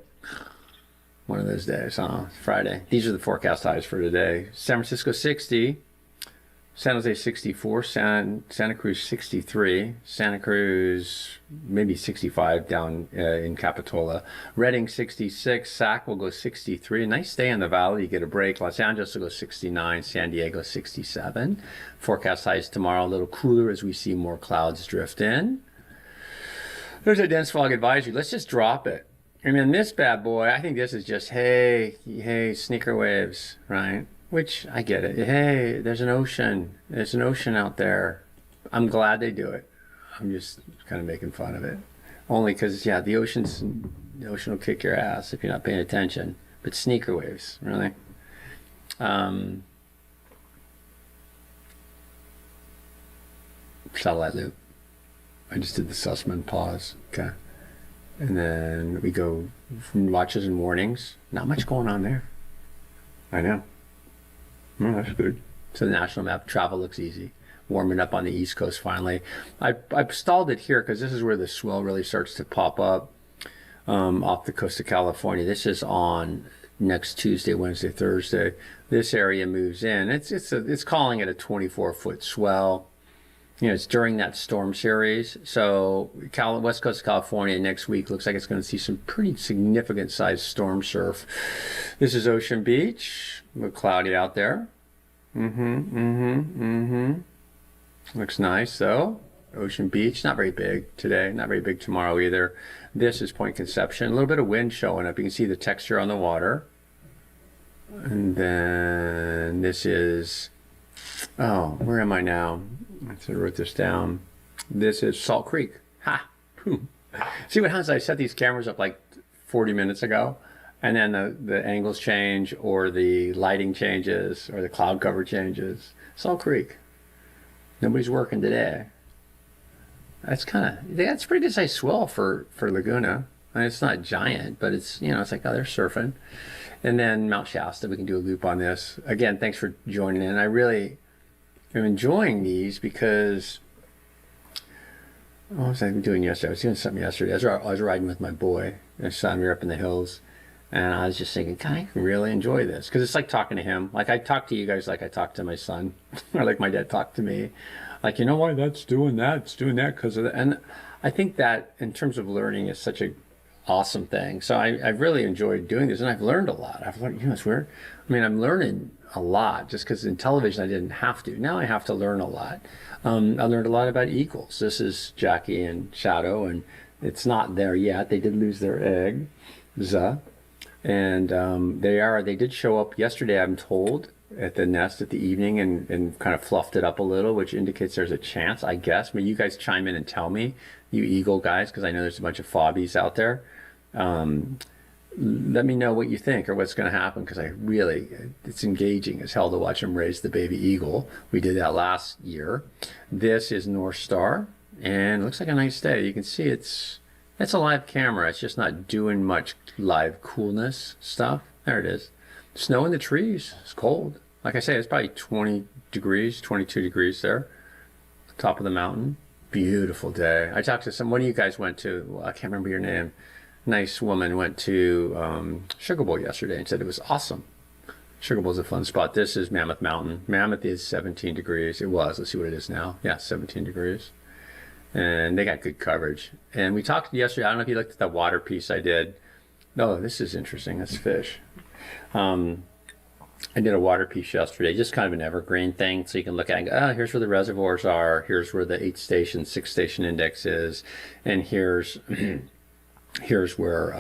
one of those days, Friday. These are the forecast highs for today. San Francisco 60, San Jose 64, Santa Cruz 63, Santa Cruz maybe 65 down in Capitola, Redding 66, Sac will go 63. Nice day in the valley, you get a break. Los Angeles will go 69, San Diego 67. Forecast highs tomorrow, a little cooler as we see more clouds drift in. There's a dense fog advisory. Let's just drop it. I mean, this bad boy, I think this is just, hey, sneaker waves, right? Which, I get it. Hey, there's an ocean. There's an ocean out there. I'm glad they do it. I'm just kind of making fun of it. Only because, yeah, the ocean will kick your ass if you're not paying attention. But sneaker waves, really? Satellite loop. I just did the Sussman pause. Okay. And then we go watches and warnings. Not much going on there. I know. Oh, that's good. So the national map, travel looks easy. Warming up on the East Coast finally. I've stalled it here because this is where the swell really starts to pop up off the coast of California. This is on next Tuesday, Wednesday, Thursday. This area moves in. It's calling it a 24-foot swell. It's during that storm series. So West Coast of California next week looks like it's going to see some pretty significant sized storm surf. This is Ocean Beach. A little cloudy out there. Looks nice though. Ocean Beach, not very big today, not very big tomorrow either. This is Point Conception. A little bit of wind showing up. You can see the texture on the water. And then this is, where am I now? I wrote this down. This is Salt Creek. Ha! See what happens? I set these cameras up like 40 minutes ago, and then the angles change, or the lighting changes, or the cloud cover changes. Salt Creek. Nobody's working today. That's pretty good size swell for Laguna. I mean, it's not giant, but it's it's like, oh, they're surfing. And then Mount Shasta, we can do a loop on this. Again, thanks for joining in. I really am enjoying these because What was I doing yesterday? I was doing something yesterday. I was riding with my boy, my son. We were up in the hills, and I was just thinking, can I really enjoy this? Because it's like talking to him. Like I talk to you guys like I talk to my son, or like my dad talked to me. Like, you know why that's doing that? It's doing that because of that. And I think that in terms of learning is such a awesome thing. So I've really enjoyed doing this, and I've learned a lot. I've learned, it's weird. I mean, I'm learning a lot just because in television I didn't have to. Now I have to learn a lot. I learned a lot about eagles. This is Jackie and Shadow, and it's not there yet. They did lose their egg, and they did show up yesterday, I'm told, at the nest at the evening and kind of fluffed it up a little, which indicates there's a chance, I guess. I mean, you guys chime in and tell me, you eagle guys, because I know there's a bunch of fobbies out there. Let me know what you think or what's going to happen, because it's engaging as hell to watch them raise the baby eagle. We did that last year. This is North Star, and it looks like a nice day. You can see it's a live camera. It's just not doing much live coolness stuff. There it is. Snow in the trees. It's cold. Like I say, it's probably 20 degrees, 22 degrees there. Top of the mountain. Beautiful day. I talked to one of you guys went to, I can't remember your name. Nice woman went to Sugar Bowl yesterday and said it was awesome. Sugar Bowl is a fun spot. This is Mammoth Mountain. Mammoth is 17 degrees. It was. Let's see what it is now. Yeah, 17 degrees. And they got good coverage. And we talked yesterday. I don't know if you looked at that water piece I did. No, this is interesting. That's fish. I did a water piece yesterday, just kind of an evergreen thing, so you can look at it and go, oh, here's where the reservoirs are, here's where the 8-station, 6-station index is, and here's where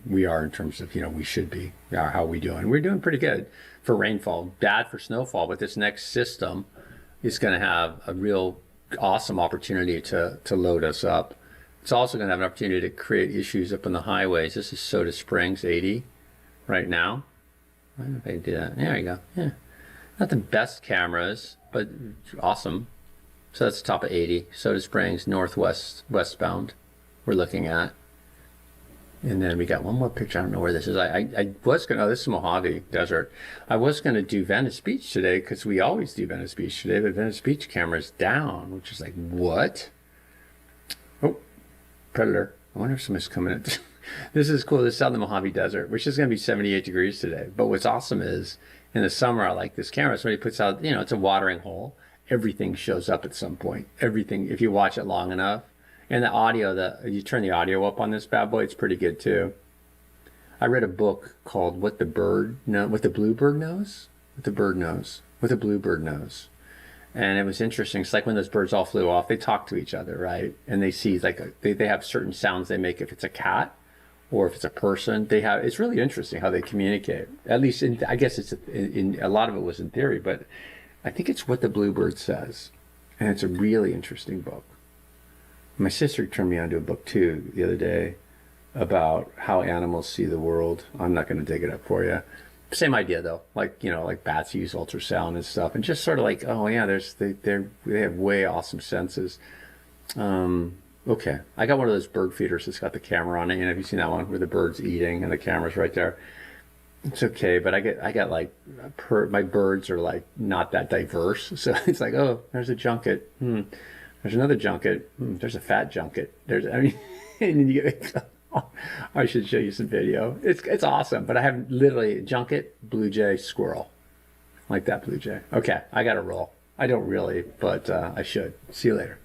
we are in terms of, we should be, how are we doing? We're doing pretty good for rainfall, bad for snowfall, but this next system is going to have a real awesome opportunity to load us up. It's also going to have an opportunity to create issues up on the highways. This is Soda Springs 80 right now. I don't know if I can do that. There you go. Yeah. Not the best cameras, but awesome. So that's the top of 80. Soda Springs, northwest, westbound, we're looking at. And then we got one more picture. I don't know where this is. I was going to, this is Mojave Desert. I was going to do Venice Beach today because we always do Venice Beach today, but Venice Beach camera's down, which is like, what? Oh, predator. I wonder if somebody's coming in. This is cool. This is out in the Mojave Desert, which is going to be 78 degrees today. But what's awesome is in the summer, I like this camera. Somebody puts out, it's a watering hole. Everything shows up at some point. Everything, if you watch it long enough. And the audio, you turn the audio up on this bad boy, it's pretty good too. I read a book called What the Bluebird Knows. What the Bluebird Knows. And it was interesting. It's like when those birds all flew off, they talk to each other, right? And they see, they have certain sounds they make if it's a cat or if it's a person. It's really interesting how they communicate. At least, I guess a lot of it was in theory, but I think it's What the Bluebird Says. And it's a really interesting book. My sister turned me on to a book too the other day about how animals see the world. I'm not going to dig it up for you. Same idea though, like bats use ultrasound and stuff, and just sort of like, oh yeah, they have way awesome senses. Okay, I got one of those bird feeders that's got the camera on it. Have you seen that one where the bird's eating and the camera's right there? It's okay, but I got like my birds are like not that diverse, so it's like, oh, there's a junket. There's another junket. There's a fat junket. And then you get. I should show you some video. It's awesome, but I have literally junket, blue jay, squirrel, like that blue jay. Okay, I got to roll. I don't really, but I should. See you later.